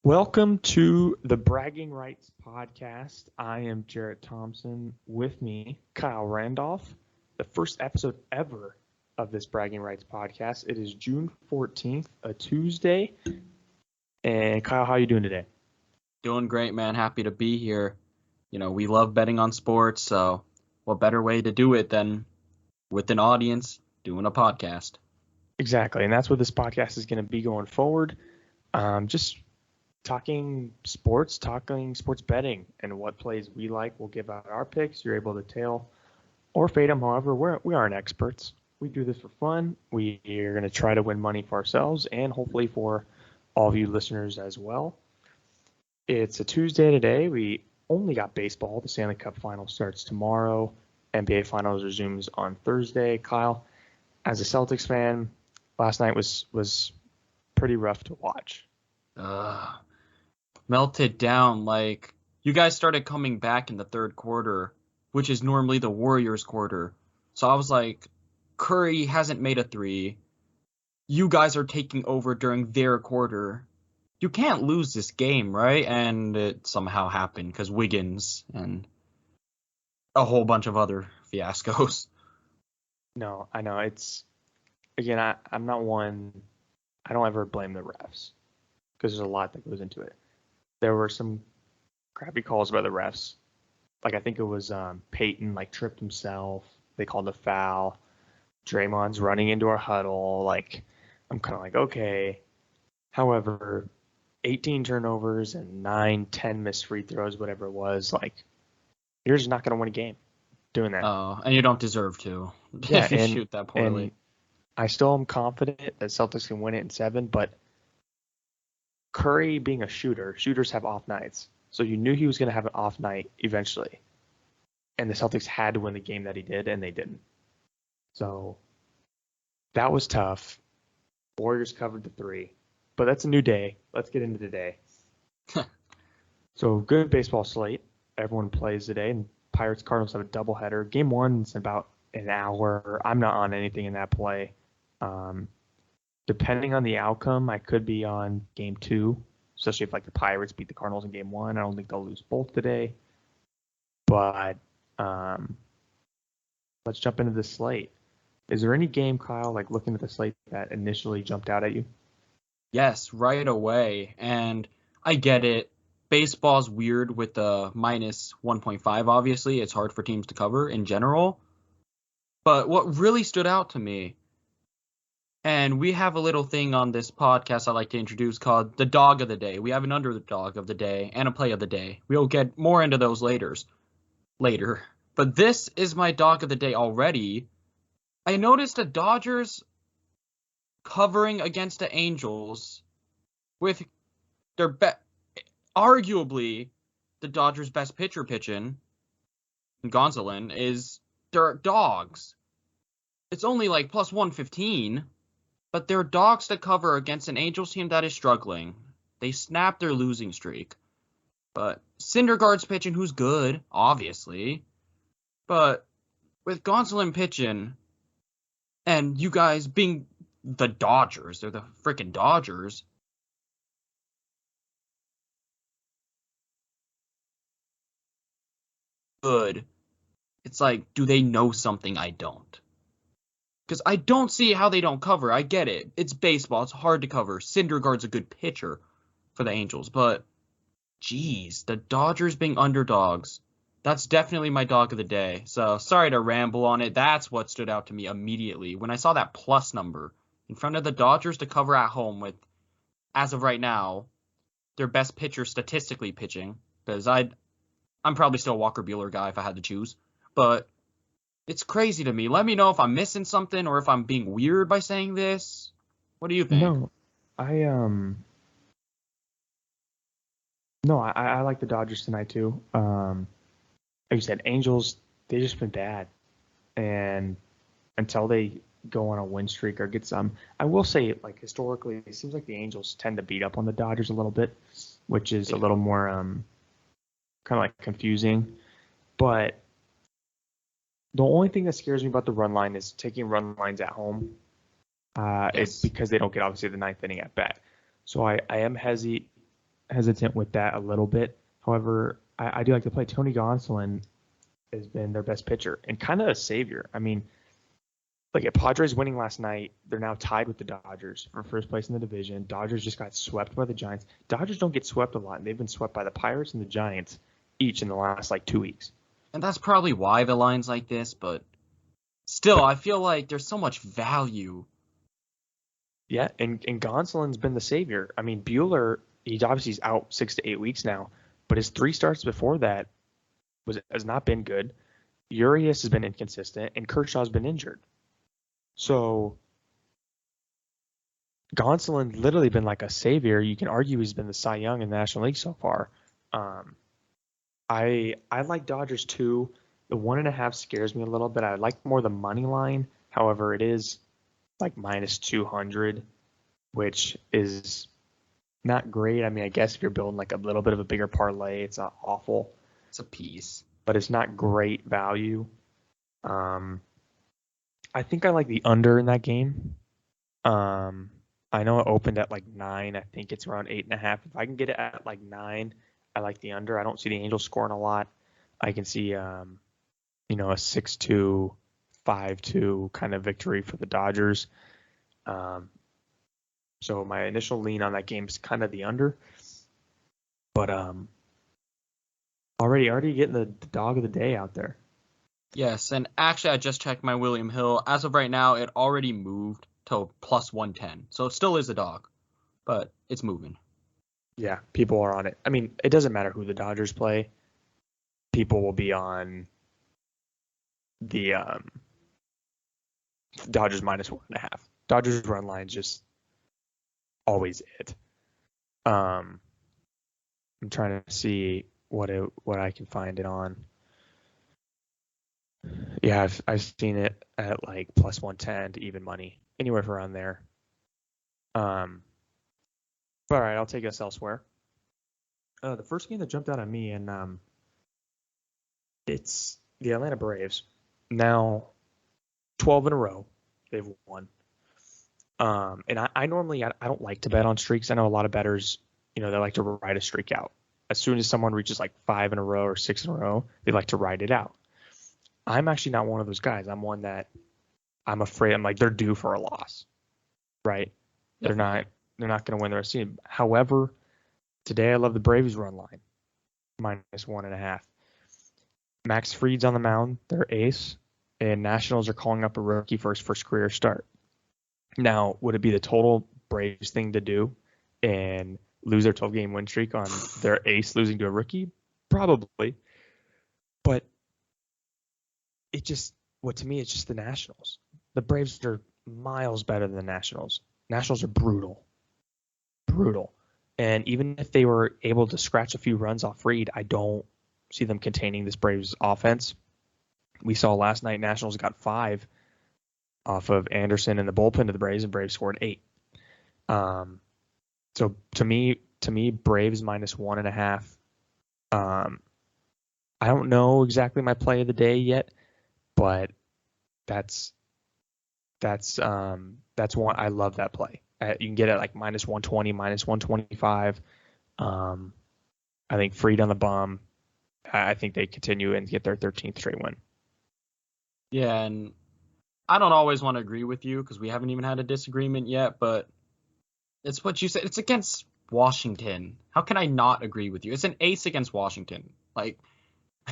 Welcome to the Bragging Rights Podcast. I am Jarrett Thompson. With me, Kyle Randolph. The first episode ever of this Bragging Rights Podcast. It is June 14th, a Tuesday. And Kyle, how are you doing today? Doing great, man. Happy to be here. You know, we love betting on sports, so what better way to do it than with an audience doing a podcast? Exactly, and that's what this podcast is going to be going forward. Just talking sports betting, and what plays we like. We'll give out our picks. You're able to tail or fade them. However, we aren't experts. We do this for fun. We are going to try to win money for ourselves and hopefully for all of you listeners as well. It's a Tuesday today. We only got baseball. The Stanley Cup Final starts tomorrow. NBA Finals resumes on Thursday. Kyle, as a Celtics fan, last night was pretty rough to watch. Melted down. Like, you guys started coming back in the third quarter, which is normally the Warriors' quarter. So I was like, Curry hasn't made a three. You guys are taking over during their quarter. You can't lose this game, right? And it somehow happened because Wiggins and a whole bunch of other fiascos. No, I know. I'm not one. I don't ever blame the refs because there's a lot that goes into it. There were some crappy calls by the refs. Like, I think it was Peyton, tripped himself. They called a foul. Draymond's running into our huddle. Like, I'm kind of like, okay. However, 18 turnovers and 10 missed free throws, whatever it was, you're just not going to win a game doing that. Oh, and you don't deserve to Yeah, if you shoot that poorly. And I still am confident that Celtics can win it in 7, but Curry being a shooter, shooters have off nights. So you knew he was going to have an off night eventually. And the Celtics had to win the game that he did, and they didn't. So that was tough. Warriors covered the 3. But that's a new day. Let's get into today. So good baseball slate. Everyone plays today, and Pirates Cardinals have a doubleheader. Game 1's in about an hour. I'm not on anything in that play. Depending on the outcome, I could be on Game 2, especially if the Pirates beat the Cardinals in Game 1. I don't think they'll lose both today. But let's jump into the slate. Is there any game, Kyle, looking at the slate that initially jumped out at you? Yes, right away. And I get it. Baseball's weird with the minus 1.5, obviously. It's hard for teams to cover in general. But what really stood out to me, and we have a little thing on this podcast I like to introduce called the Dog of the Day. We have an underdog of the day and a play of the day. We'll get more into those later. But this is my Dog of the Day already. I noticed the Dodgers covering against the Angels with their arguably the Dodgers' best pitcher pitching, Gonsolin, is their dogs. It's only plus 115, but they're dogs to cover against an Angels team that is struggling. They snapped their losing streak. But Syndergaard's pitching, who's good, obviously. But with Gonsolin pitching, and you guys being the Dodgers, they're the freaking Dodgers. Good. It's do they know something I don't? Because I don't see how they don't cover. I get it. It's baseball. It's hard to cover. Syndergaard's a good pitcher for the Angels. But, geez, the Dodgers being underdogs, that's definitely my dog of the day. So, sorry to ramble on it. That's what stood out to me immediately. When I saw that plus number in front of the Dodgers to cover at home with, as of right now, their best pitcher statistically pitching. Because I'm probably still a Walker Buehler guy if I had to choose. But it's crazy to me. Let me know if I'm missing something or if I'm being weird by saying this. What do you think? No, I like the Dodgers tonight too. Like you said, Angels, they just been bad, and until they go on a win streak or get some, I will say historically, it seems like the Angels tend to beat up on the Dodgers a little bit, which is a little more kind of confusing. But the only thing that scares me about the run line is taking run lines at home. It's because they don't get, obviously, the ninth inning at bat. So I am hesitant hesitant with that a little bit. However, I do like to play. Tony Gonsolin has been their best pitcher and kind of a savior. I mean, like at Padres winning last night, they're now tied with the Dodgers for first place in the division. Dodgers just got swept by the Giants. Dodgers don't get swept a lot, and they've been swept by the Pirates and the Giants each in the last like 2 weeks. And that's probably why the line's like this, but still, I feel like there's so much value. Yeah, and Gonsolin's been the savior. I mean, Buehler, he's obviously out 6 to 8 weeks now, but his 3 starts before that has not been good. Urias has been inconsistent, and Kershaw's been injured. So Gonsolin literally been like a savior. You can argue he's been the Cy Young in the National League so far. I like Dodgers too. The 1.5 scares me a little bit. I like more the money line. However, it is like minus 200, which is not great. I mean, I guess if you're building like a little bit of a bigger parlay, it's not awful. It's a piece, but it's not great value. I think I like the under in that game. I know it opened at like 9. I think it's around 8.5. If I can get it at like 9, I like the under. I don't see the Angels scoring a lot. I can see, a 6-2, 5-2 kind of victory for the Dodgers. So my initial lean on that game is kind of the under. But already getting the dog of the day out there. Yes, and actually I just checked my William Hill. As of right now, it already moved to plus 110. So it still is a dog, but it's moving. Yeah, people are on it. I mean, it doesn't matter who the Dodgers play. People will be on the Dodgers minus 1.5. Dodgers run line is just always it. I'm trying to see what I can find it on. Yeah, I've seen it at like plus 110 to even money, anywhere from around there. But all right, I'll take us elsewhere. The first game that jumped out at me, and it's the Atlanta Braves. Now, 12 in a row, they've won. And I normally I don't like to bet on streaks. I know a lot of bettors, they like to ride a streak out. As soon as someone reaches like 5 in a row or 6 in a row, they like to ride it out. I'm actually not one of those guys. I'm one that I'm afraid. I'm like, they're due for a loss, right? Yep. They're not going to win the rest of the season. However, today I love the Braves run line, minus 1.5. Max Fried's on the mound, their ace, and Nationals are calling up a rookie for his first career start. Now, would it be the total Braves thing to do and lose their 12-game win streak on their ace losing to a rookie? Probably. But to me, it's just the Nationals. The Braves are miles better than the Nationals. Nationals are brutal. And even if they were able to scratch a few runs off Fried, I don't see them containing this Braves offense. We saw last night Nationals got 5 off of Anderson in the bullpen to the Braves, and Braves scored 8. So to me, Braves minus 1.5. I don't know exactly my play of the day yet, but that's one. I love that play. You can get it like minus 120, minus 125. I think Fried on the bum. I think they continue and get their 13th straight win. Yeah, and I don't always want to agree with you because we haven't even had a disagreement yet, but it's what you said. It's against Washington. How can I not agree with you? It's an ace against Washington. Like,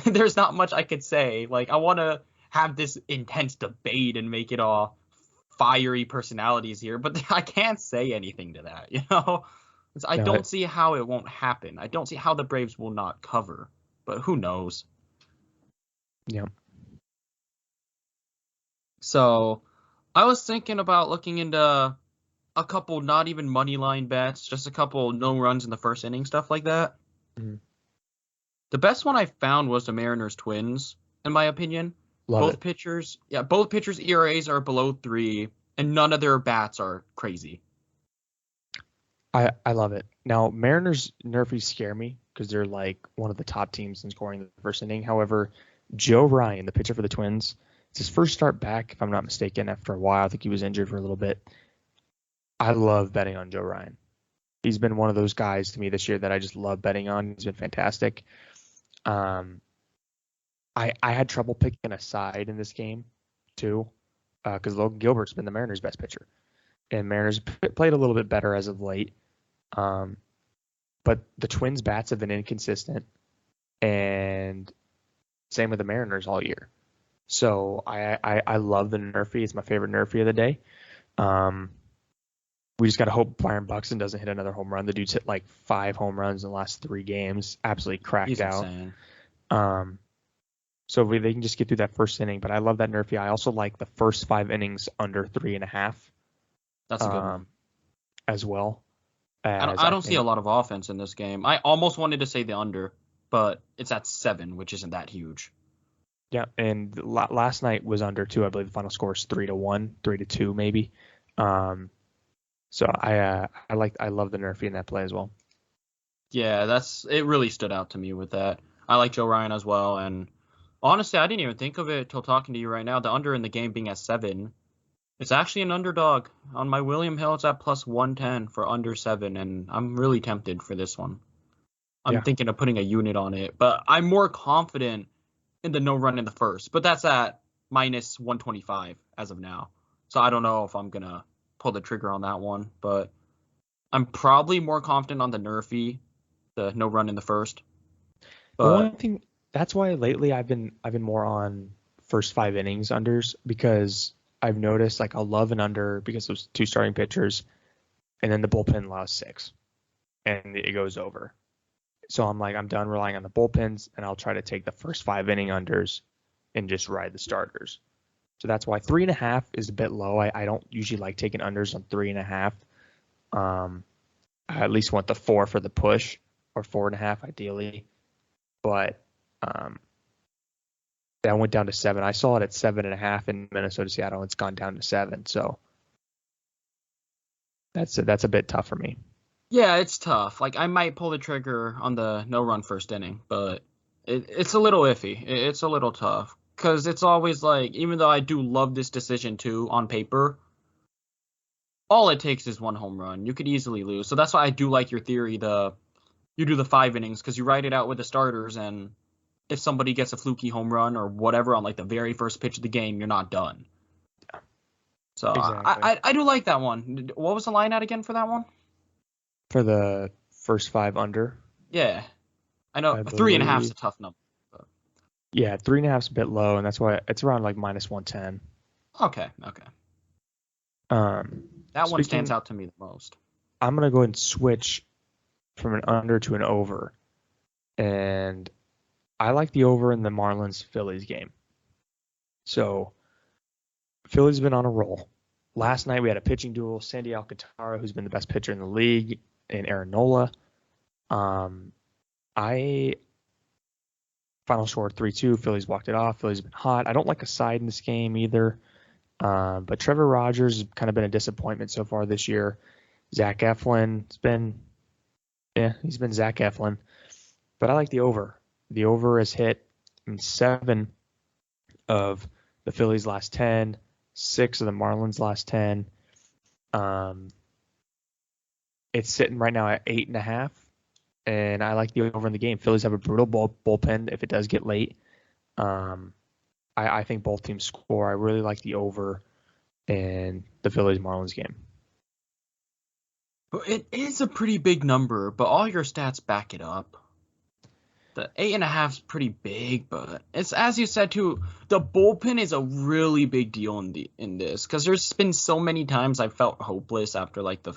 there's not much I could say. Like, I want to have this intense debate and make it all fiery personalities here, but I can't say anything to that, I don't see how it won't happen. I don't see how the Braves will not cover, but who knows? Yeah. So I was thinking about looking into a couple not even money line bets, just a couple no runs in the first inning, stuff like that. Mm-hmm. The best one I found was the Mariners Twins, in my opinion. Both pitchers ERAs are below 3, and none of their bats are crazy. I love it. Now, Mariners nerfy scare me because they're like one of the top teams in scoring the first inning. However, Joe Ryan, the pitcher for the Twins, it's his first start back, if I'm not mistaken, after a while. I think he was injured for a little bit. I love betting on Joe Ryan. He's been one of those guys to me this year that I just love betting on. He's been fantastic. I had trouble picking a side in this game too, because Logan Gilbert's been the Mariners' best pitcher, and Mariners played a little bit better as of late. But the Twins' bats have been inconsistent, and same with the Mariners all year. So I love the Nerfy. It's my favorite Nerfy of the day. We just got to hope Byron Buxton doesn't hit another home run. The dude's hit like 5 home runs in the last 3 games. Absolutely cracked He's out. insane. So they can just get through that first inning. But I love that Nerfy. I also like the first 5 innings under 3.5. That's a good one. As well. I don't see a lot of offense in this game. I almost wanted to say the under, but it's at 7, which isn't that huge. Yeah, and last night was under 2. I believe the final score is 3-1, 3-2 maybe. So I love the Nerfy in that play as well. Yeah, it really stood out to me with that. I like Joe Ryan as well, and honestly, I didn't even think of it till talking to you right now. The under in the game being at 7. It's actually an underdog. On my William Hill, it's at plus 110 for under 7, and I'm really tempted for this one. I'm thinking of putting a unit on it, but I'm more confident in the no run in the first. But that's at minus 125 as of now. So I don't know if I'm going to pull the trigger on that one, but I'm probably more confident on the Nerfy, the no run in the first. But one thing, that's why lately I've been more on first 5 innings unders, because I've noticed like I'll love an under because those 2 starting pitchers, and then the bullpen allows 6, and it goes over. So I'm like, I'm done relying on the bullpens, and I'll try to take the first 5 inning unders and just ride the starters. So that's why 3.5 is a bit low. I don't usually like taking unders on 3.5. I at least want the 4 for the push, or 4.5 ideally. But that went down to 7. I saw it at 7.5 in Minnesota, Seattle. It's gone down to 7. So that's a bit tough for me. Yeah, it's tough. Like, I might pull the trigger on the no-run first inning, but it's a little iffy. It's a little tough. Because it's always like, even though I do love this decision too on paper, all it takes is 1 home run. You could easily lose. So that's why I do like your theory, you do the 5 innings, because you write it out with the starters, and if somebody gets a fluky home run or whatever on like the very first pitch of the game, you're not done. So exactly. I do like that one. What was the line at again for that one? For the first 5 under? Yeah. I know 3.5 is a tough number. But. Yeah, 3.5 is a bit low, and that's why it's around like minus 110. Okay. That one stands out to me the most. I'm going to go ahead and switch from an under to an over. And I like the over in the Marlins-Phillies game. So Phillies have been on a roll. Last night we had a pitching duel. Sandy Alcantara, who's been the best pitcher in the league, and Aaron Nola. Final score 3-2. Phillies walked it off. Phillies have been hot. I don't like a side in this game either. But Trevor Rogers has kind of been a disappointment so far this year. Zach Eflin's been, he's been Zach Eflin. But I like the over. The over has hit in 7 of the Phillies' last 10, 6 of the Marlins' last 10. It's sitting right now at 8.5, and I like the over in the game. Phillies have a brutal bullpen if it does get late. I think both teams score. I really like the over in the Phillies-Marlins game. It is a pretty big number, but all your stats back it up. The 8.5 is pretty big, but it's, as you said too, the bullpen is a really big deal in this, because there's been so many times I felt hopeless after like the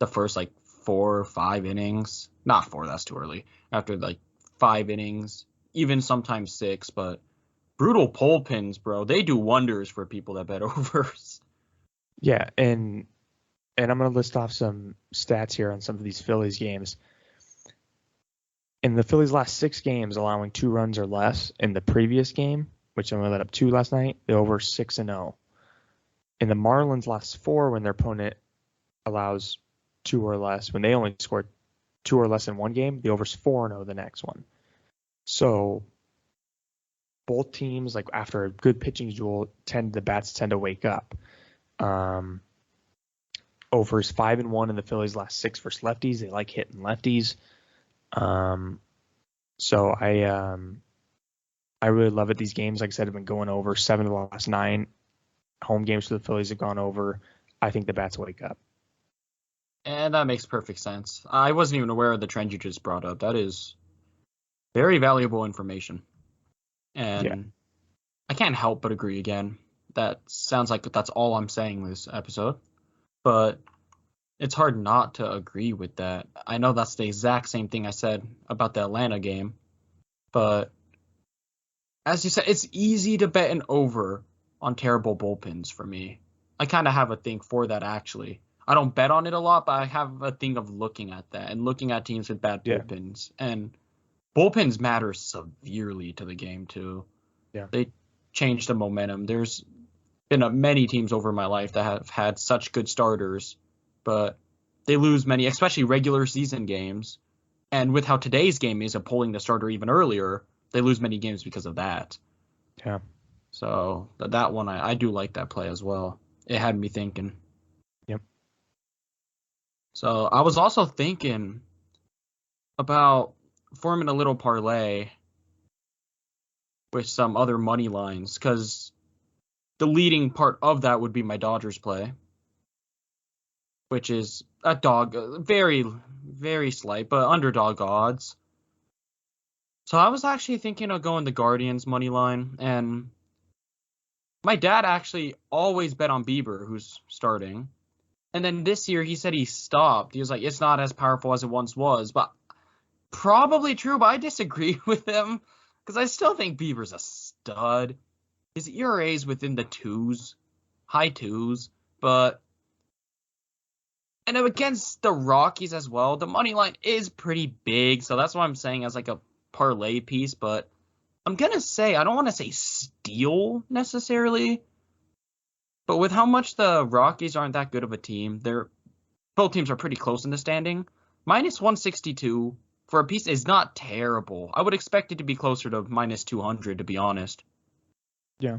first like 4 or 5 innings. Not 4, that's too early. After like 5 innings, even sometimes 6, but brutal bullpens, bro. They do wonders for people that bet overs. Yeah, and I'm going to list off some stats here on some of these Phillies games. In the Phillies' last 6 games, allowing 2 runs or less. In the previous game, which only let up 2 last night, the over 6-0. In the Marlins' last 4, when their opponent allows 2 or less, when they only scored 2 or less in one game, the over's 4-0 the next one. So both teams, like after a good pitching duel, the bats tend to wake up. Overs 5-1 in the Phillies' last 6 versus lefties. They like hitting lefties. So I really love it. These games, like I said, have been going over. 7 of the last 9 home games for the Phillies have gone over. I think the bats wake up. And that makes perfect sense. I wasn't even aware of the trend you just brought up. That is very valuable information. And Yeah. I can't help but agree again. That sounds like that's all I'm saying this episode. But it's hard not to agree with that. I know that's the exact same thing I said about the Atlanta game. But as you said, it's easy to bet an over on terrible bullpens for me. I kind of have a thing for that, actually. I don't bet on it a lot, but I have a thing of looking at that and looking at teams with bad Yeah. bullpens. And bullpens matter severely to the game, too. Yeah. They change the momentum. There's been many teams over my life that have had such good starters, but they lose many, especially regular season games. And with how today's game is of pulling the starter even earlier, they lose many games because of that. Yeah. So that one, I do like that play as well. It had me thinking. Yep. So I was also thinking about forming a little parlay with some other money lines, because the leading part of that would be my Dodgers play, which is a very, very slight, but underdog odds. So I was actually thinking of going the Guardians money line, and my dad actually always bet on Bieber, who's starting. And then this year he said he stopped. He was like, it's not as powerful as it once was, but probably true, but I disagree with him because I still think Bieber's a stud. His ERA is within the twos, high twos, but and against the Rockies as well, the money line is pretty big, so that's what I'm saying as like a parlay piece. But I'm gonna say I don't want to say steal necessarily, but with how much the Rockies aren't that good of a team, both teams are pretty close in the standing. Minus 162 for a piece is not terrible. I would expect it to be closer to minus 200, to be honest. Yeah.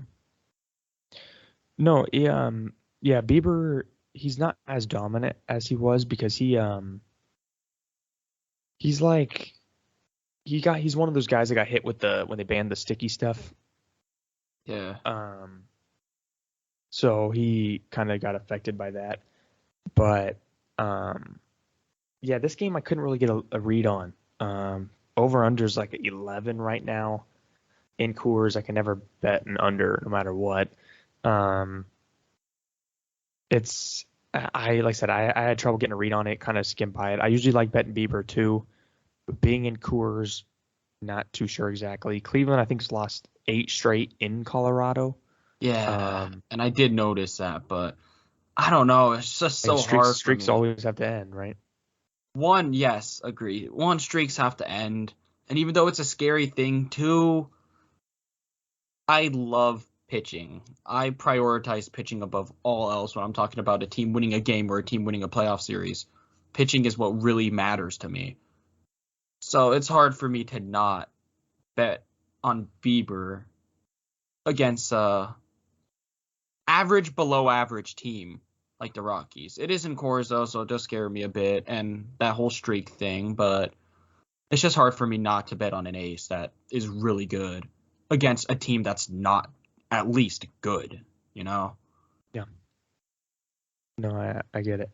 No, yeah, Bieber, he's not as dominant as he was because he's like he's one of those guys that got hit with when they banned the sticky stuff. Yeah. So he kind of got affected by that. But yeah, this game I couldn't really get a read on. Over under's like 11 right now. In Coors, I can never bet an under no matter what. It's like I said, I had trouble getting a read on it, kind of skimmed by it. I usually like betting Bieber too, but being in Coors, not too sure exactly. Cleveland, I think, has lost 8 straight in Colorado. Yeah. And I did notice that, but I don't know. It's just so hard for Streaks me. always have to end, right? One, yes, agree. One, streaks have to end. And even though it's a scary thing, too, I love pitching. I prioritize pitching above all else when I'm talking about a team winning a game or a team winning a playoff series. Pitching is what really matters to me. So it's hard for me to not bet on Bieber against average below average team like the Rockies. It is in Coors though, so it does scare me a bit, and that whole streak thing, but it's just hard for me not to bet on an ace that is really good against a team that's not at least good, you know? Yeah. No, I get it.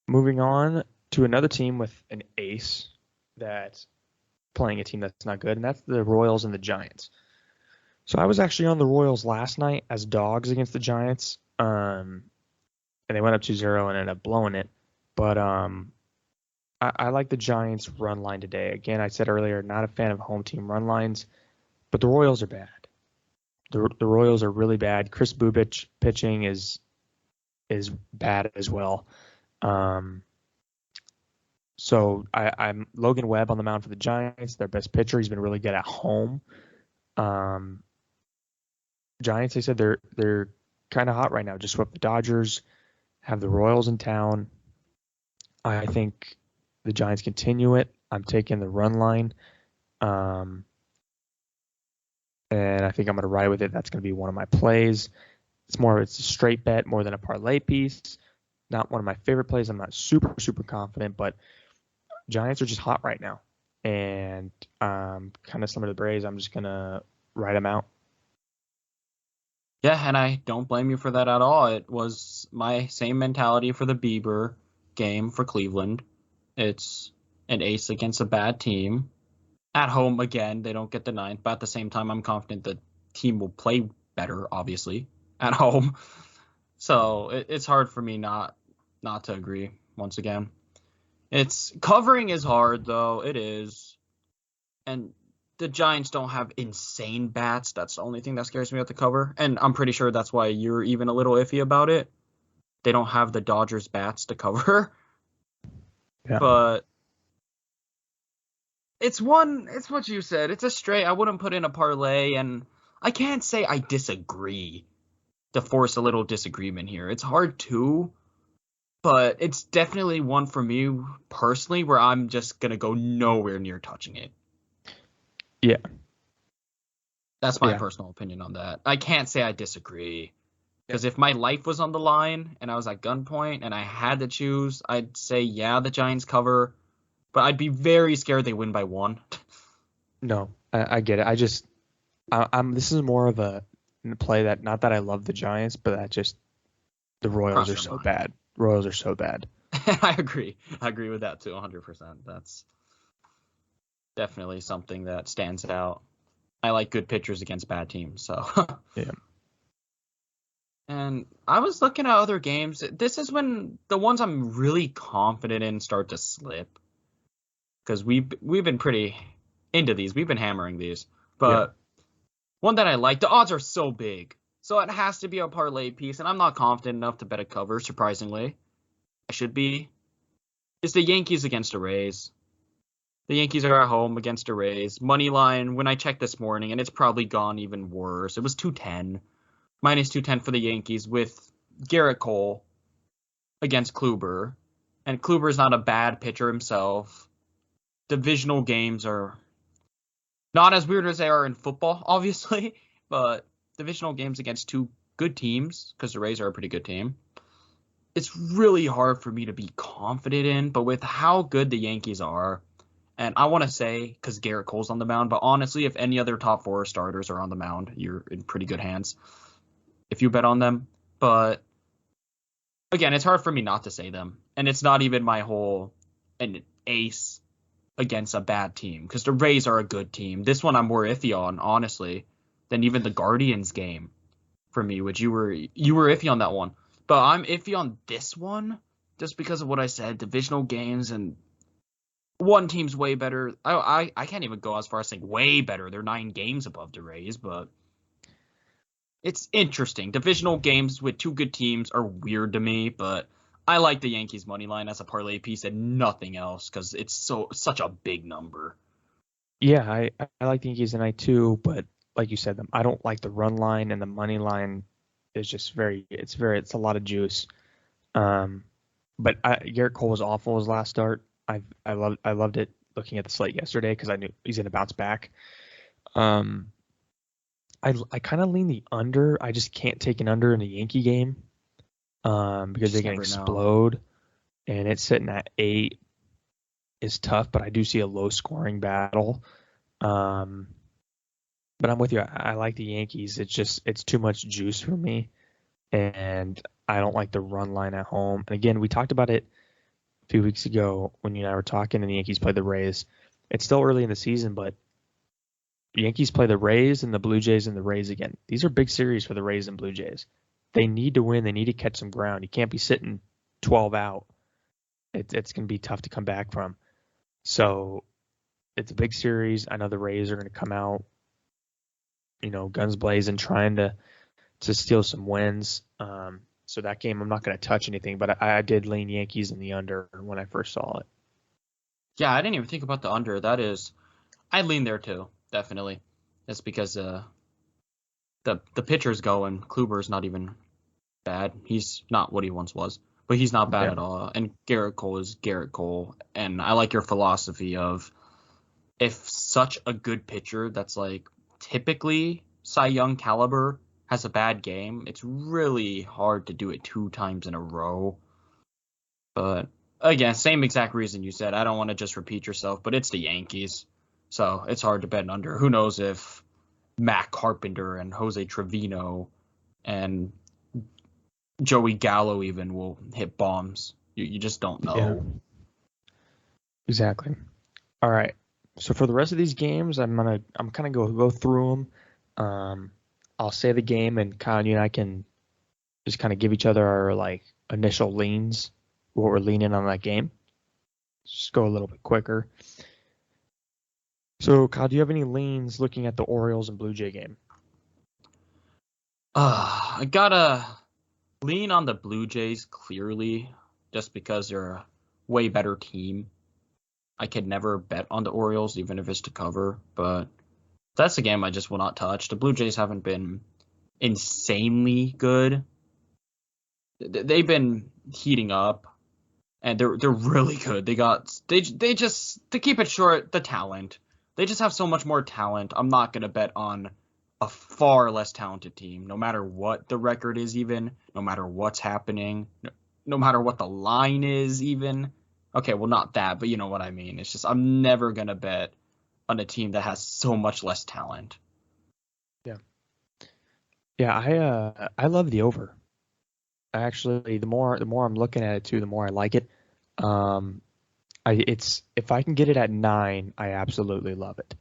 Moving on to another team with an ace that's playing a team that's not good, and that's the Royals and the Giants. So I was actually on the Royals last night as dogs against the Giants, and they went up 2-0 and ended up blowing it. But I like the Giants run line today. Again, I said earlier, not a fan of home team run lines, but the Royals are bad. The Royals are really bad. Chris Bubich pitching is bad as well. So I'm Logan Webb on the mound for the Giants, their best pitcher. He's been really good at home. Giants, they said they're kind of hot right now. Just swept the Dodgers, have the Royals in town. I think the Giants continue it. I'm taking the run line. And I think I'm going to ride with it. That's going to be one of my plays. It's a straight bet more than a parlay piece. not one of my favorite plays. I'm not super, super confident, but Giants are just hot right now. And kind of similar to the Braves, I'm just going to ride them out. Yeah, and I don't blame you for that at all. It was my same mentality for the Bieber game for Cleveland. It's an ace against a bad team. At home, again, they don't get the ninth, but at the same time, I'm confident the team will play better, obviously, at home. So it's hard for me not to agree once again. It's covering is hard, though. It is. And the Giants don't have insane bats. That's the only thing that scares me about the cover. And I'm pretty sure that's why you're even a little iffy about it. They don't have the Dodgers bats to cover. Yeah. But it's what you said. It's a straight. I wouldn't put in a parlay, and I can't say I disagree to force a little disagreement here. It's hard to, but it's definitely one for me personally where I'm just going to go nowhere near touching it. Yeah. That's my personal opinion on that. I can't say I disagree. Because if my life was on the line and I was at gunpoint and I had to choose, I'd say, yeah, the Giants cover. But I'd be very scared they win by 1. No, I get it. I'm this is more of a play that, not that I love the Giants, but that just the Royals are so bad. Royals are so bad. I agree. I agree with that too, 100%. That's definitely something that stands out. I like good pitchers against bad teams, so. Yeah. And I was looking at other games. This is when the ones I'm really confident in start to slip. Because we've been pretty into these. We've been hammering these. But one that I like, the odds are so big. So it has to be a parlay piece. And I'm not confident enough to bet a cover, surprisingly. I should be. It's the Yankees against the Rays. The Yankees are at home against the Rays. Money line, when I checked this morning, and it's probably gone even worse. It was 210. Minus 210 for the Yankees with Jarrett Cole against Kluber. And Kluber's not a bad pitcher himself. Divisional games are not as weird as they are in football, obviously, but divisional games against two good teams, because the Rays are a pretty good team, it's really hard for me to be confident in. But with how good the Yankees are, and I want to say because Garrett Cole's on the mound, but honestly, if any other top 4 starters are on the mound, you're in pretty good hands if you bet on them. But again, it's hard for me not to say them. And it's not even my whole an ace against a bad team, because the Rays are a good team. This one I'm more iffy on, honestly, than even the Guardians game for me, which you were iffy on that one. But I'm iffy on this one just because of what I said, divisional games, and one team's way better. I can't even go as far as saying way better. They're 9 games above the Rays, but it's interesting. Divisional games with 2 good teams are weird to me, but I like the Yankees money line as a parlay piece and nothing else because it's such a big number. Yeah, I like the Yankees tonight too, but like you said, I don't like the run line, and the money line is just it's a lot of juice. But Garrett Cole was awful his last start. I loved it looking at the slate yesterday because I knew he's going to bounce back. I kind of lean the under. I just can't take an under in a Yankee game because they can explode. And it's sitting at 8 is tough, but I do see a low scoring battle. But I'm with you. I like the Yankees. It's too much juice for me, and I don't like the run line at home. And again, we talked about it a few weeks ago when you and I were talking, and the Yankees played the Rays. It's still early in the season, but the Yankees play the Rays and the Blue Jays and the Rays again. These are big series for the Rays and Blue Jays. They need to win. They need to catch some ground. You can't be sitting 12 out. It's going to be tough to come back from. So it's a big series. I know the Rays are going to come out, guns blazing, trying to steal some wins. So that game, I'm not going to touch anything, but I did lean Yankees in the under when I first saw it. Yeah, I didn't even think about the under. I lean there too, definitely. That's because the pitcher's going. Kluber's not even bad. He's not what he once was, but he's not bad at all. And Garrett Cole is Garrett Cole. And I like your philosophy of if such a good pitcher that's like typically Cy Young caliber has a bad game, it's really hard to do it 2 times in a row. But again, same exact reason you said. I don't want to just repeat yourself, but it's the Yankees. So it's hard to bet under. Who knows if Matt Carpenter and Jose Trevino and Joey Gallo even will hit bombs. You just don't know. Yeah, exactly. All right. So for the rest of these games, I'm kind of go through them. I'll say the game, and Kyle, you and I can just kind of give each other our like initial leans, what we're leaning on that game. Just go a little bit quicker. So Kyle, do you have any leans looking at the Orioles and Blue Jay game? I gotta lean on the Blue Jays clearly, just because they're a way better team. I could never bet on the Orioles, even if it's to cover, but that's a game I just will not touch. The Blue Jays haven't been insanely good. They've been heating up, and they're really good. They just, to keep it short, the talent. They just have so much more talent. I'm not gonna bet on a far less talented team, no matter what the record is, even no matter what's happening, no matter what the line is, even. Okay, well, not that, but you know what I mean. It's just I'm never going to bet on a team that has so much less talent. Yeah. Yeah, I love the over. Actually, the more I'm looking at it too, the more I like it. If I can get it at 9, I absolutely love it.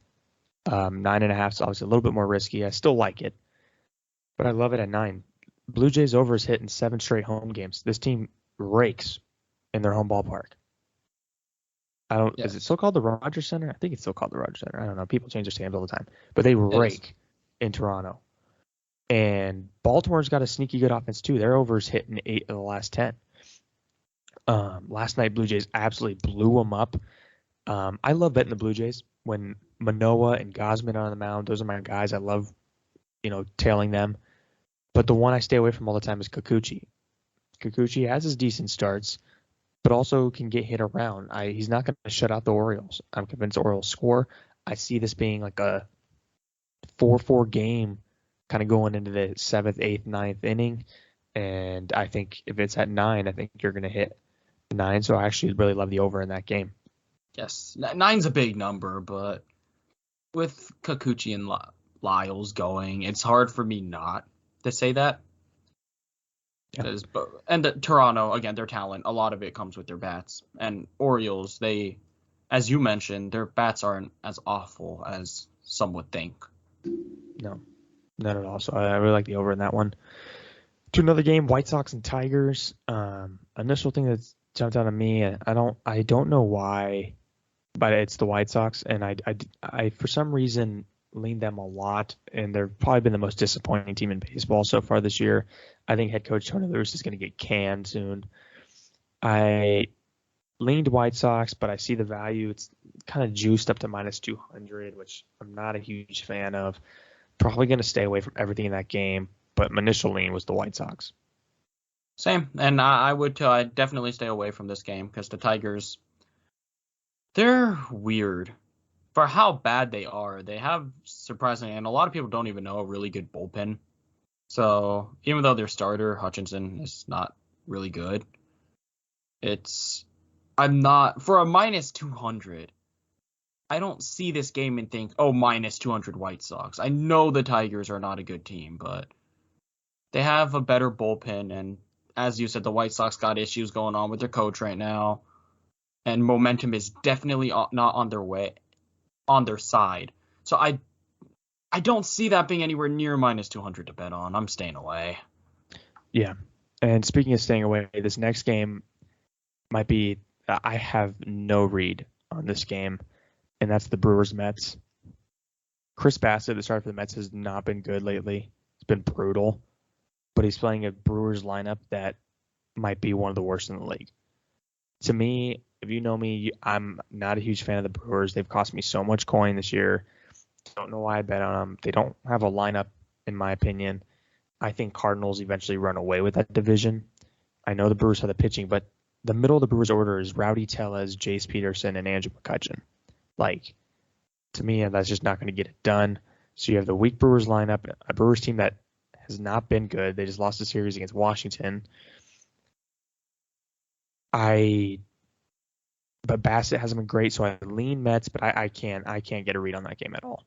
9.5 is obviously a little bit more risky. I still like it, but I love it at 9. Blue Jays over is hitting 7 straight home games. This team rakes in their home ballpark. Is it still called the Rogers Center? I think it's still called the Rogers Center. I don't know. People change their stadiums all the time, but they rake in Toronto. And Baltimore's got a sneaky good offense too. Their over's hitting 8 of the last 10. Last night, Blue Jays absolutely blew them up. I love betting the Blue Jays when Manoah and Gosman are on the mound. Those are my guys. I love, tailing them. But the one I stay away from all the time is Kikuchi. Kikuchi has his decent starts, but also can get hit around. He's not going to shut out the Orioles. I'm convinced the Orioles score. I see this being like a 4-4 game kind of going into the 7th, 8th, 9th inning. And I think if it's at 9, I think you're going to hit 9. So I actually really love the over in that game. Yes, 9's a big number, but with Kikuchi and Lyles going, it's hard for me not to say that. Yeah. And Toronto, again, their talent, a lot of it comes with their bats. And Orioles, as you mentioned, their bats aren't as awful as some would think. No, not at all. So I really like the over in that one. To another game, White Sox and Tigers. Initial thing that's jumped out at me, I don't know why, but it's the White Sox, and I for some reason leaned them a lot, and they've probably been the most disappointing team in baseball so far this year. I think head coach Tony Lewis is going to get canned soon. I leaned White Sox, but I see the value. It's kind of juiced up to -200, which I'm not a huge fan of. Probably going to stay away from everything in that game, but my initial lean was the White Sox. Same, and I would too. I'd definitely stay away from this game because the Tigers, they're weird. For how bad they are, they have surprisingly, and a lot of people don't even know, a really good bullpen. So even though their starter, Hutchinson, is not really good, I'm not, for a -200, I don't see this game and think, oh, -200 White Sox. I know the Tigers are not a good team, but they have a better bullpen, and as you said, the White Sox got issues going on with their coach right now, and momentum is definitely not on their side. So I don't see that being anywhere near -200 to bet on. I'm staying away. Yeah. And speaking of staying away, this next game might be, I have no read on this game, and that's the Brewers-Mets. Chris Bassett, the starter for the Mets, has not been good lately. It's been brutal, but he's playing a Brewers lineup that might be one of the worst in the league. To me, if you know me, I'm not a huge fan of the Brewers. They've cost me so much coin this year. Don't know why I bet on them. They don't have a lineup, in my opinion. I think Cardinals eventually run away with that division. I know the Brewers have the pitching, but the middle of the Brewers order is Rowdy Tellez, Jace Peterson, and Andrew McCutchen. To me, that's just not going to get it done. So you have the weak Brewers lineup, a Brewers team that has not been good. They just lost a series against Washington. I but Bassett hasn't been great, so I lean Mets, but I can't get a read on that game at all.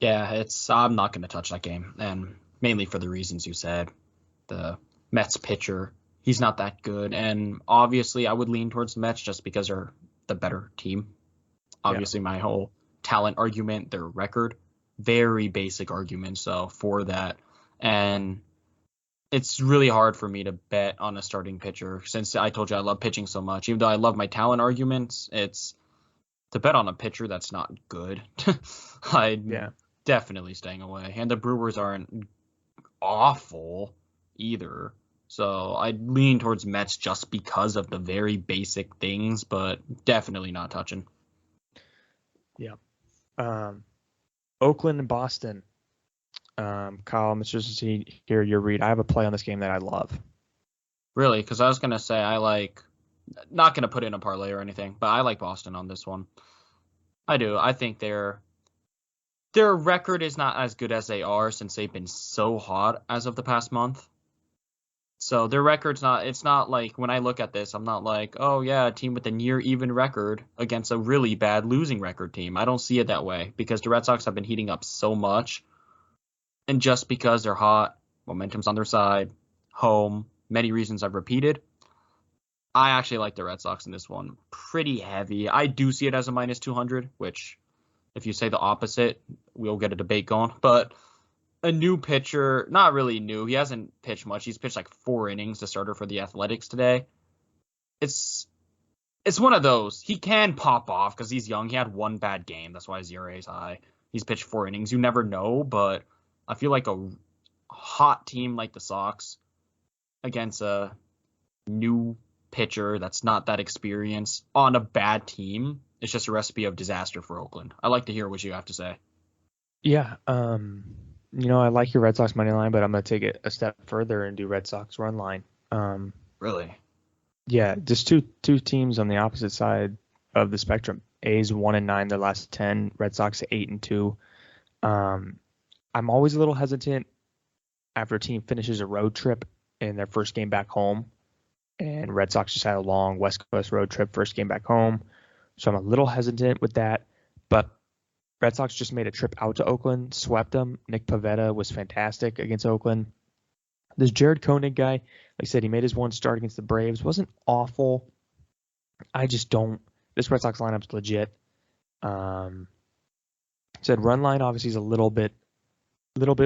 Yeah, I'm not going to touch that game, and mainly for the reasons you said. The Mets pitcher, he's not that good, and obviously I would lean towards the Mets just because they're the better team. Yeah. Obviously, my whole talent argument, their record, very basic argument, so for that. And it's really hard for me to bet on a starting pitcher since I told you I love pitching so much. Even though I love my talent arguments, it's to bet on a pitcher that's not good. I'm Yeah. definitely staying away. And the Brewers aren't awful either. So I lean towards Mets just because of the very basic things, but definitely not touching. Yeah. Oakland and Boston. Kyle, Mr. C, here your read. I have a play on this game that I love. Really, because I was going to say not going to put in a parlay or anything, but I like Boston on this one. I do. I think their record is not as good as they are since they've been so hot as of the past month. So their record's it's not like when I look at this, I'm not like, oh yeah, a team with a near even record against a really bad losing record team. I don't see it that way because the Red Sox have been heating up so much. And just because they're hot, momentum's on their side, home, many reasons I've repeated. I actually like the Red Sox in this one pretty heavy. I do see it as a minus 200, which if you say the opposite, we'll get a debate going. But a new pitcher, not really new. He hasn't pitched much. He's pitched like 4 innings, the starter for the Athletics today. It's one of those. He can pop off because he's young. He had one bad game. That's why his ERA is high. He's pitched 4 innings. You never know, but I feel like a hot team like the Sox against a new pitcher that's not that experienced on a bad team, it's just a recipe of disaster for Oakland. I like to hear what you have to say. Yeah. I like your Red Sox money line, but I'm going to take it a step further and do Red Sox run line. Really? Yeah, just two teams on the opposite side of the spectrum. A's 1-9 their last 10. Red Sox 8-2. I'm always a little hesitant after a team finishes a road trip in their first game back home, and Red Sox just had a long West Coast road trip, first game back home, so I'm a little hesitant with that. But Red Sox just made a trip out to Oakland, swept them. Nick Pivetta was fantastic against Oakland. This Jarrett Koenig guy, like I said, he made his one start against the Braves. Wasn't awful. I just don't. This Red Sox lineup's legit. Said run line obviously is a little bit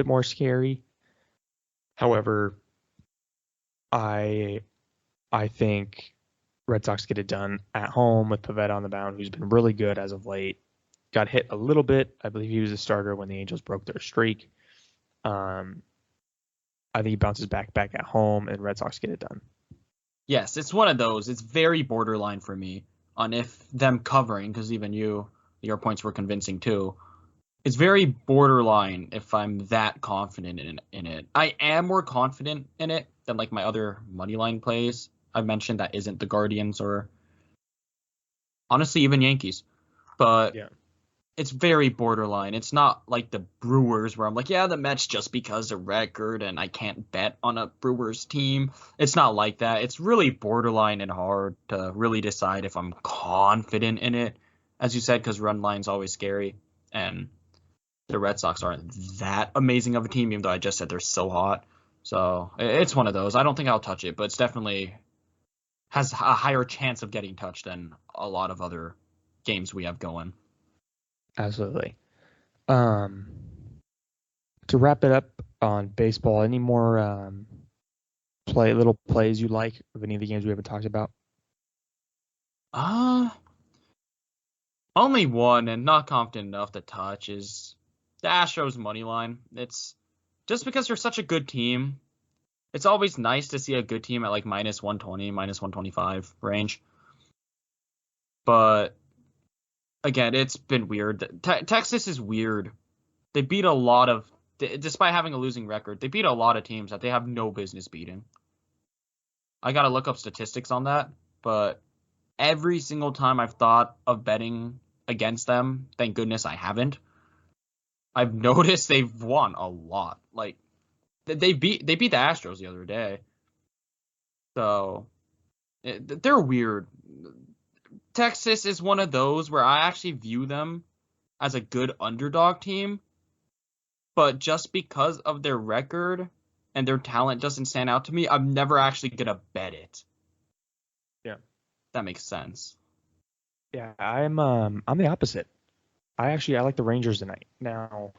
more scary. However, I think Red Sox get it done at home with Pivetta on the mound, who's been really good as of late. Got hit a little bit. I believe he was a starter when the Angels broke their streak. I think he bounces back at home, and Red Sox get it done. Yes, it's one of those. It's very borderline for me on if them covering, because even your points were convincing too. It's very borderline if I'm that confident in it. I am more confident in it than like my other money line plays. I've mentioned that isn't the Guardians or honestly even Yankees. But Yeah. it's very borderline. It's not like the Brewers where I'm like, yeah, the Mets just because of record and I can't bet on a Brewers team. It's not like that. It's really borderline and hard to really decide if I'm confident in it. As you said, because run line's always scary. And the Red Sox aren't that amazing of a team, even though I just said they're so hot. So it's one of those. I don't think I'll touch it, but it's definitely has a higher chance of getting touched than a lot of other games we have going. Absolutely. To wrap it up on baseball, any more little plays you like of any of the games we haven't talked about? Only one, and not confident enough to touch, is the Astros money line. It's just because they're such a good team. It's always nice to see a good team at like minus 120, minus 125 range. But again, it's been weird. Texas is weird. They beat a lot of, despite having a losing record, they beat a lot of teams that they have no business beating. I got to look up statistics on that, but every single time I've thought of betting against them, thank goodness I haven't, I've noticed they've won a lot. Like they beat the Astros the other day. So They're weird. Texas is one of those where I actually view them as a good underdog team, but just because of their record and their talent doesn't stand out to me, I'm never actually gonna bet it. Yeah. That makes sense. Yeah, I'm the opposite. I like the Rangers tonight. Now,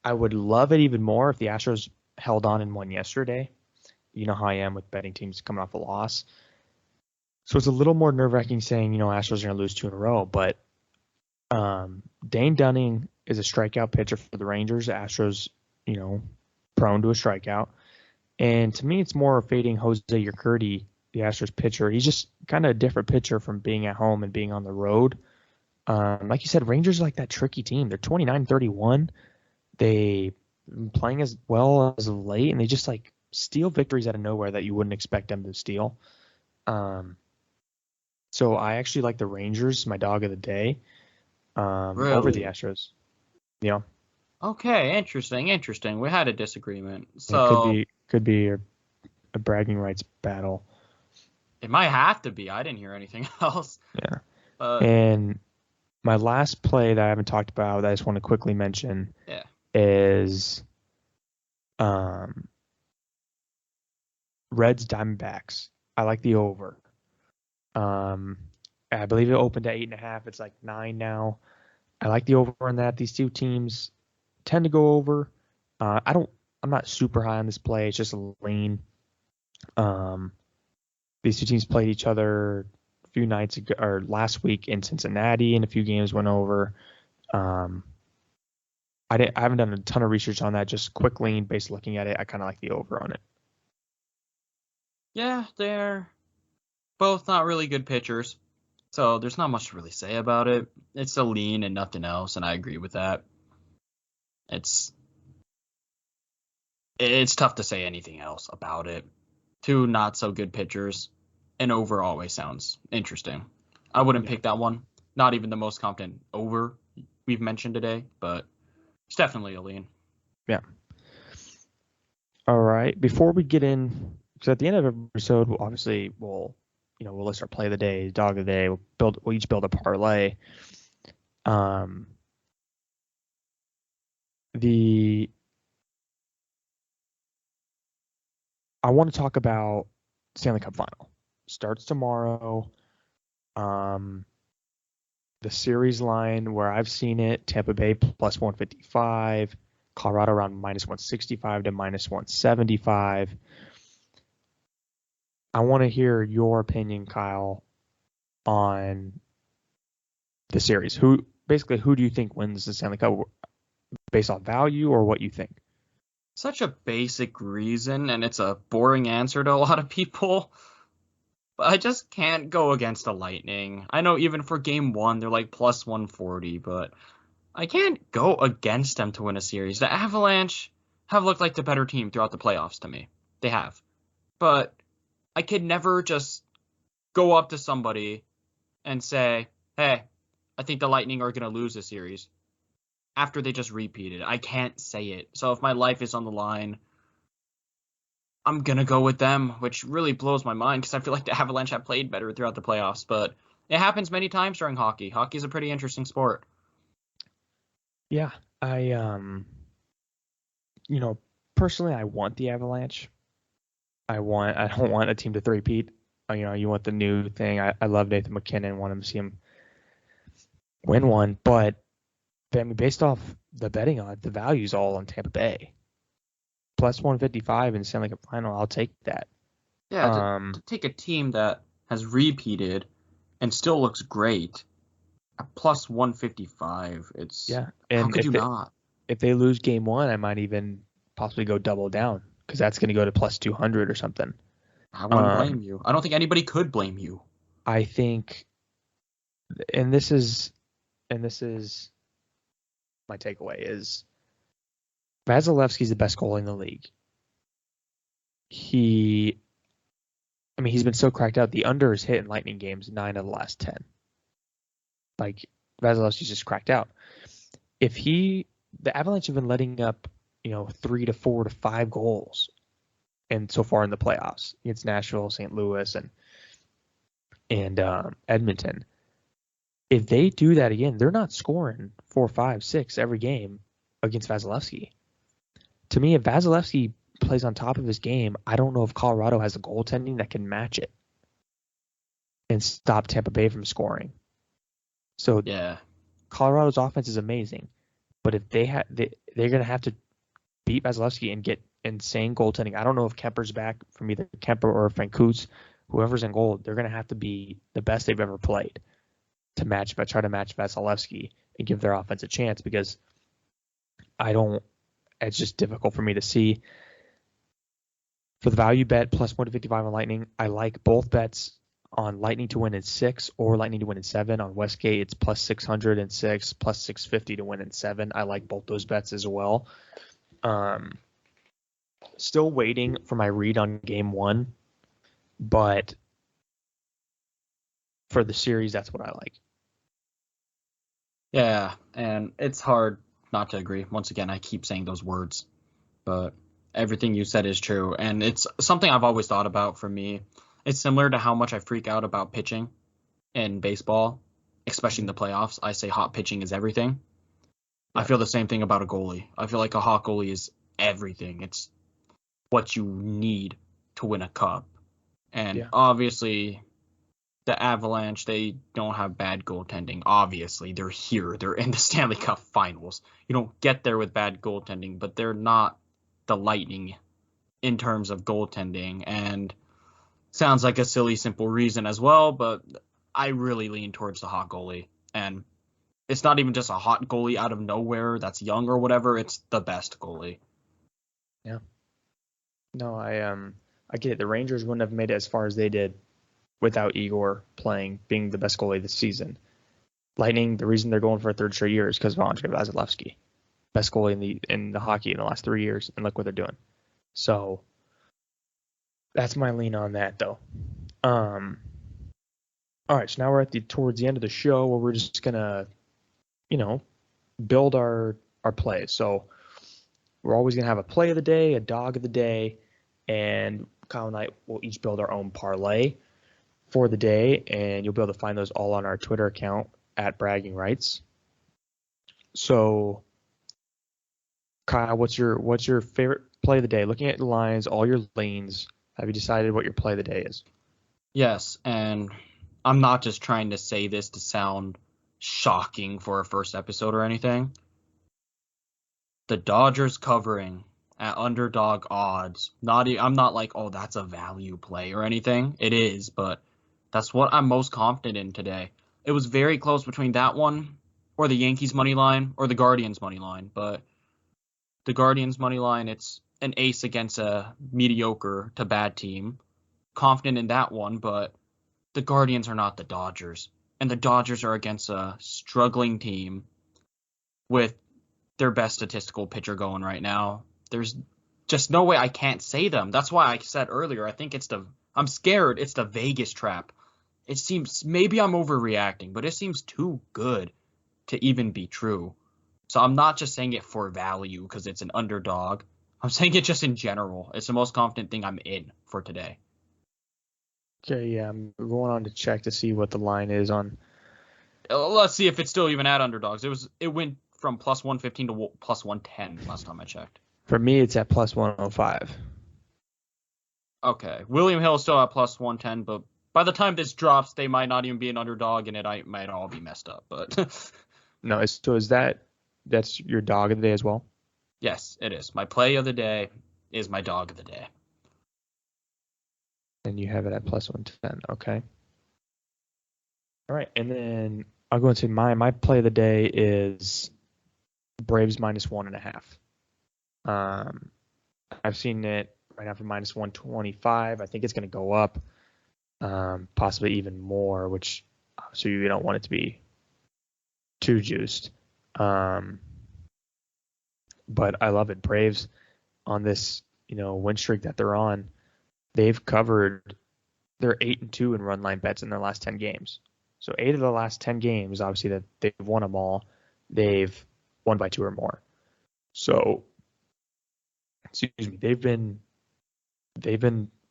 I would love it even more if the Astros held on and won yesterday. You know how I am with betting teams coming off a loss. So it's a little more nerve-wracking saying, Astros are going to lose 2 in a row. But Dane Dunning is a strikeout pitcher for the Rangers. The Astros, prone to a strikeout. And to me, it's more fading Jose Urquidy, the Astros pitcher. He's just kind of a different pitcher from being at home and being on the road. Like you said, Rangers are like that tricky team. They're 29-31. They've been playing as well as of late, and they just like steal victories out of nowhere that you wouldn't expect them to steal. So I actually like the Rangers, my dog of the day, over the Really? Astros. Yeah, Okay, interesting. We had a disagreement. it So could be a bragging rights battle. it might have to be. I didn't hear anything else. Yeah, Uh, and my last play that I haven't talked about that I just want to quickly mention yeah. is Reds Diamondbacks. I like the over. I believe it opened at 8.5. It's like 9 now. I like the over on that. These two teams tend to go over. I'm not super high on this play. It's just a lean. These two teams played each other a few nights ago or last week in Cincinnati, and a few games went over. I haven't done a ton of research on that. Just quick lean based looking at it. I kind of like the over on it. Yeah, they're both not really good pitchers. So there's not much to really say about it. It's a lean and nothing else, and I agree with that. It's it's tough to say anything else about it. Two not so good pitchers, and over always sounds interesting. I wouldn't pick that one. Not even the most confident over we've mentioned today, but it's definitely a lean. Yeah. All right. Before we get in, because at the end of every episode, we'll list our play of the day, dog of the day. We'll each build a parlay. I want to talk about Stanley Cup Final. Starts tomorrow. The series line where I've seen it, Tampa Bay plus 155, Colorado around minus 165 to minus 175. I want to hear your opinion, Kyle, on the series. Who do you think wins the Stanley Cup based on value or what you think? Such a basic reason, and it's a boring answer to a lot of people. But I just can't go against the Lightning. I know even for game one, they're like plus 140, but I can't go against them to win a series. The Avalanche have looked like the better team throughout the playoffs to me. They have. But I could never just go up to somebody and say, hey, I think the Lightning are going to lose this series after they just repeated. I can't say it. So if my life is on the line, I'm going to go with them, which really blows my mind because I feel like the Avalanche have played better throughout the playoffs. But it happens many times during hockey. Hockey is a pretty interesting sport. Yeah, personally, I want the Avalanche. I don't want a team to three-peat. You want the new thing. I love Nathan McKinnon. Want him to see him win one. But I mean, based off the betting odds, the value's all on Tampa Bay. Plus 155 in Stanley Cup Final. I'll take that. Yeah, to take a team that has repeated and still looks great at plus 155, how could you not? If they lose game one, I might even possibly go double down because that's going to go to plus 200 or something. I wouldn't blame you. I don't think anybody could blame you. I think, and this is my takeaway is Vasilevsky's the best goalie in the league. He's been so cracked out. The under is hit in Lightning games 9 of the last 10. Like Vasilevsky's just cracked out. The Avalanche have been letting up, 3 to 4 to 5 goals, and so far in the playoffs against Nashville, St. Louis, and and Edmonton. If they do that again, they're not scoring 4, 5, 6 every game against Vasilevsky. To me, if Vasilevsky plays on top of his game, I don't know if Colorado has a goaltending that can match it and stop Tampa Bay from scoring. So Yeah. Colorado's offense is amazing, but if they're going to have to beat Vasilevsky and get insane goaltending. I don't know if Kemper's back from either Kemper or Francouz, whoever's in goal. They're going to have to be the best they've ever played to try to match Vasilevsky and give their offense a chance, because it's just difficult for me to see. For the value bet, plus 155 on Lightning, I like both bets on Lightning to win in 6 or Lightning to win in 7. On Westgate, it's plus 600 and 6, plus 650 to win in 7. I like both those bets as well. Still waiting for my read on game 1, but for the series, that's what I like. Yeah, and it's hard not to agree. Once again, I keep saying those words, but everything you said is true, and it's something I've always thought about. For me, it's similar to how much I freak out about pitching in baseball, especially in the playoffs. I say hot pitching is everything. Yeah. I feel the same thing about a goalie. I feel like a hot goalie is everything. It's what you need to win a cup. And obviously, the Avalanche, they don't have bad goaltending. Obviously, they're here. They're in the Stanley Cup Finals. You don't get there with bad goaltending, but they're not the Lightning in terms of goaltending. And sounds like a silly, simple reason as well, but I really lean towards the hot goalie. And it's not even just a hot goalie out of nowhere that's young or whatever. It's the best goalie. Yeah. No, I get it. The Rangers wouldn't have made it as far as they did without Igor being the best goalie this season. Lightning, the reason they're going for a third straight year is because of Andrei Vasilevsky, best goalie in the hockey in the last 3 years, and look what they're doing. So that's my lean on that, though. All right, so now we're towards the end of the show where we're just gonna, build our plays. So we're always gonna have a play of the day, a dog of the day, and Kyle and I will each build our own parlay for the day, and you'll be able to find those all on our Twitter account at Bragging Rights. So, Kyle, what's your favorite play of the day? Looking at the lines, all your leans, have you decided what your play of the day is? Yes, and I'm not just trying to say this to sound shocking for a first episode or anything. The Dodgers covering at underdog odds. I'm not like, oh, that's a value play or anything. It is, but that's what I'm most confident in today. It was very close between that one or the Yankees money line or the Guardians money line, but the Guardians money line, it's an ace against a mediocre to bad team. Confident in that one, but the Guardians are not the Dodgers, and the Dodgers are against a struggling team with their best statistical pitcher going right now. There's just no way I can't say them. That's why I said earlier, I think I'm scared it's the Vegas trap. It seems, maybe I'm overreacting, but it seems too good to even be true. So I'm not just saying it for value because it's an underdog. I'm saying it just in general. It's the most confident thing I'm in for today. Okay, yeah, I'm going on to check to see what the line is on. Let's see if it's still even at underdogs. It went from plus 115 to plus 110 last time I checked. For me, it's at plus 105. Okay, William Hill is still at plus 110, but by the time this drops, they might not even be an underdog, and it might all be messed up. But no, that's your dog of the day as well? Yes, it is. My play of the day is my dog of the day. And you have it at plus 110. Okay. All right, and then I'll go into my play of the day is Braves minus 1.5. I've seen it right now for minus 125. I think it's going to go up, possibly even more, which obviously you don't want it to be too juiced. But I love it. Braves on this, win streak that they're on, they're 8-2 in run line bets in their last 10 games. So 8 of the last 10 games, obviously that they've won them all, they've won by 2 or more. So, excuse me, they've been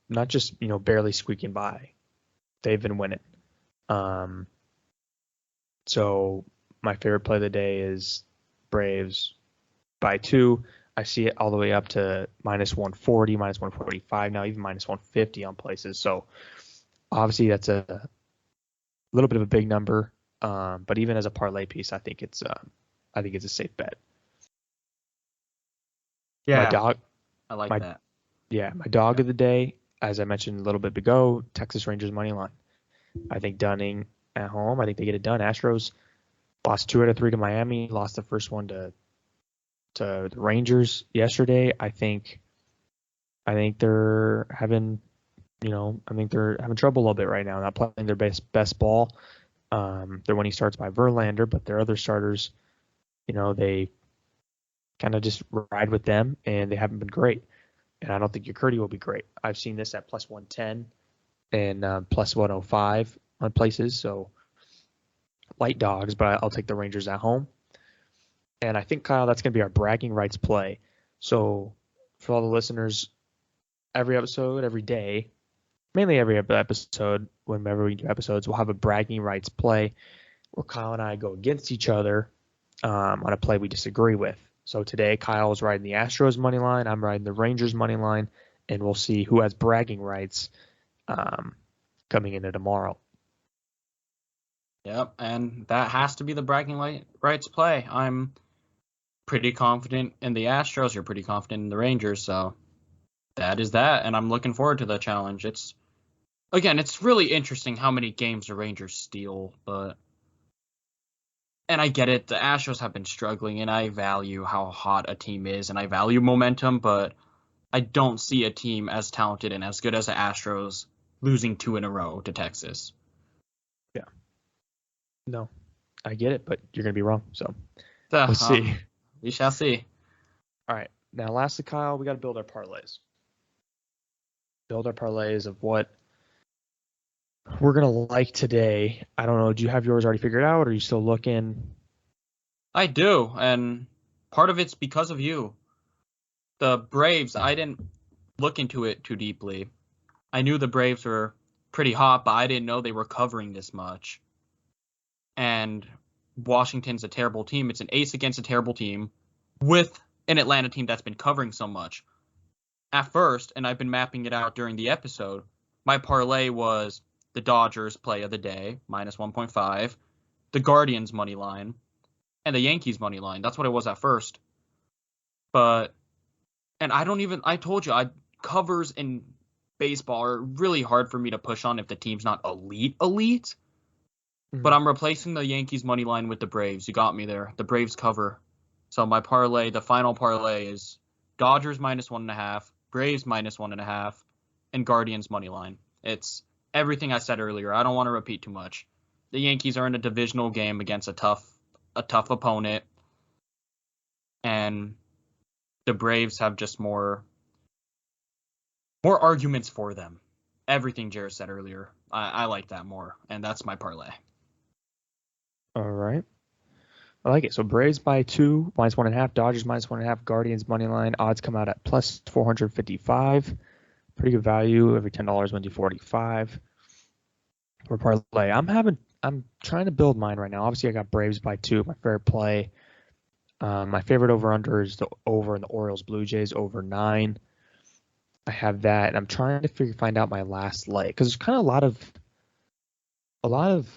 not just, barely squeaking by. They've been winning. So my favorite play of the day is Braves by 2. I see it all the way up to minus 140, minus 145 now, even minus 150 on places. So obviously that's a little bit of a big number, but even as a parlay piece, I think it's a safe bet. Yeah, My dog, I like my that. my dog of the day, as I mentioned a little bit ago, Texas Rangers money line. I think Dunning at home. I think they get it done. Astros lost 2 out of 3 to Miami. Lost the first one to the Rangers yesterday. I think they're having trouble a little bit right now. Not playing their best ball. Their winning starts by Verlander, but their other starters, they kind of just ride with them, and they haven't been great. And I don't think Yurkurdy will be great. I've seen this at plus 110 and plus 105 on places, so light dogs, but I'll take the Rangers at home. And I think, Kyle, that's going to be our bragging rights play. So for all the listeners, every episode, every day, mainly every episode, whenever we do episodes, we'll have a bragging rights play where Kyle and I go against each other on a play we disagree with. So today, Kyle is riding the Astros money line. I'm riding the Rangers money line, and we'll see who has bragging rights coming into tomorrow. Yep, and that has to be the bragging rights play. I'm pretty confident in the Astros. You're pretty confident in the Rangers, so that is that. And I'm looking forward to the challenge. It's really interesting how many games the Rangers steal, and I get it. The Astros have been struggling, and I value how hot a team is, and I value momentum, but I don't see a team as talented and as good as the Astros losing 2 in a row to Texas. Yeah. No, I get it, but you're going to be wrong. So we'll see. We shall see. All right. Now, lastly, Kyle, we got to build our parlays. Build our parlays of what we're going to like today. I don't know. Do you have yours already figured out, or are you still looking? I do, and part of it's because of you. The Braves, I didn't look into it too deeply. I knew the Braves were pretty hot, but I didn't know they were covering this much. And Washington's a terrible team. It's an ace against a terrible team with an Atlanta team that's been covering so much. At first, and I've been mapping it out during the episode, my parlay was the Dodgers play of the day, minus 1.5, the Guardians money line, and the Yankees money line. That's what it was at first. I told you, covers in baseball are really hard for me to push on if the team's not elite. Mm-hmm. But I'm replacing the Yankees money line with the Braves. You got me there. The Braves cover. So my parlay, the final parlay is Dodgers minus 1.5, Braves minus 1.5, and Guardians money line. It's everything I said earlier. I don't want to repeat too much. The Yankees are in a divisional game against a tough opponent, and the Braves have just more arguments for them. Everything Jarrett said earlier, I like that more, and that's my parlay. All right. I like it. So Braves by 2, minus 1.5, Dodgers minus 1.5, Guardians money line. Odds come out at plus 455. Pretty good value. Every $10 wins you 45. For parlay, I'm trying to build mine right now. Obviously, I got Braves by 2, my favorite play. My favorite over/under is the over in the Orioles Blue Jays over 9. I have that, and I'm trying to find out my last leg because there's kind of a lot of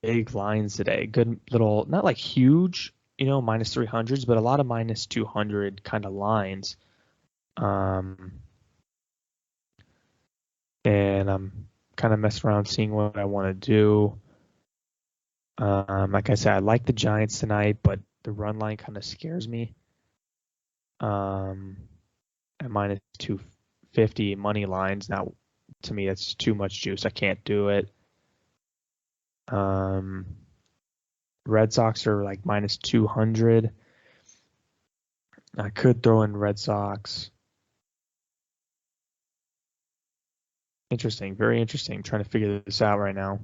big lines today. Good little, not like huge, minus 300s, but a lot of minus 200 kind of lines. And I'm kind of messing around, seeing what I want to do. Like I said, I like the Giants tonight, but the run line kind of scares me. At minus 250 money lines. Now, to me, that's too much juice. I can't do it. Red Sox are like minus 200. I could throw in Red Sox. Interesting. Very interesting. I'm trying to figure this out right now.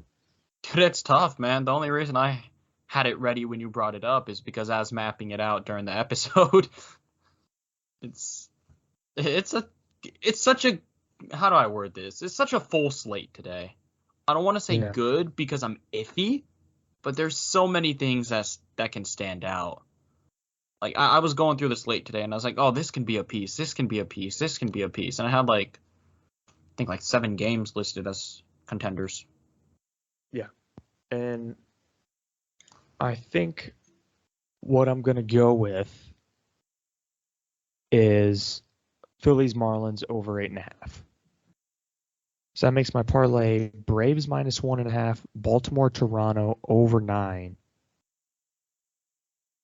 Dude, it's tough, man. The only reason I had it ready when you brought it up is because I was mapping it out during the episode. It's such a, how do I word this? It's such a full slate today. I don't want to say Yeah. good because I'm iffy, but there's so many things that can stand out. Like I was going through the slate today and I was like, oh, this can be a piece, this can be a piece, this can be a piece, and I had like I think like 7 games listed as contenders. Yeah. And I think what I'm going to go with is Phillies Marlins over 8.5. So that makes my parlay Braves minus 1.5, Baltimore Toronto over 9,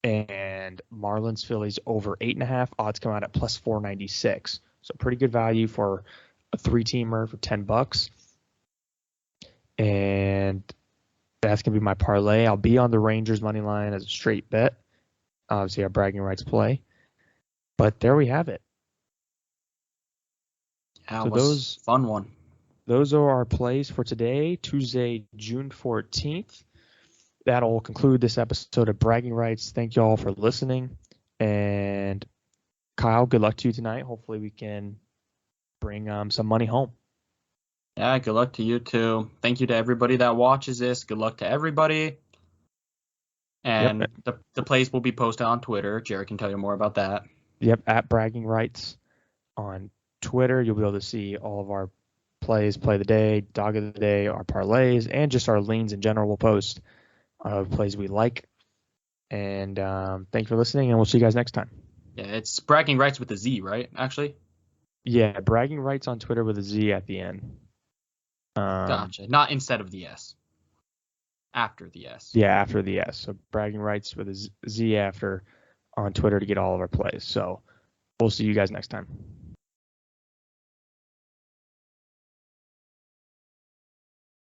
and Marlins Phillies over 8.5. Odds come out at plus 496. So pretty good value for a 3-teamer for $10. And that's gonna be my parlay. I'll be on the Rangers money line as a straight bet. Obviously, our bragging rights play. But there we have it. Yeah, So it was a fun one. Those are our plays for today, Tuesday, June 14th. That'll conclude this episode of Bragging Rights. Thank you all for listening. And Kyle, good luck to you tonight. Hopefully we can bring some money home. Yeah, good luck to you too. Thank you to everybody that watches this. Good luck to everybody. And Yep. the plays will be posted on Twitter. Jarrett can tell you more about that. Yep, at Bragging Rights on Twitter. You'll be able to see all of our plays, play of the day, dog of the day, our parlays, and just our leans in general. We'll post plays we like. And thanks for listening, and we'll see you guys next time. Yeah, it's bragging rights with a Z, right? Actually. Yeah, Bragging Rights on Twitter with a Z at the end. Gotcha. Not instead of the S. After the S. Yeah, after the S. So Bragging Rights with a Z after on Twitter to get all of our plays. So we'll see you guys next time.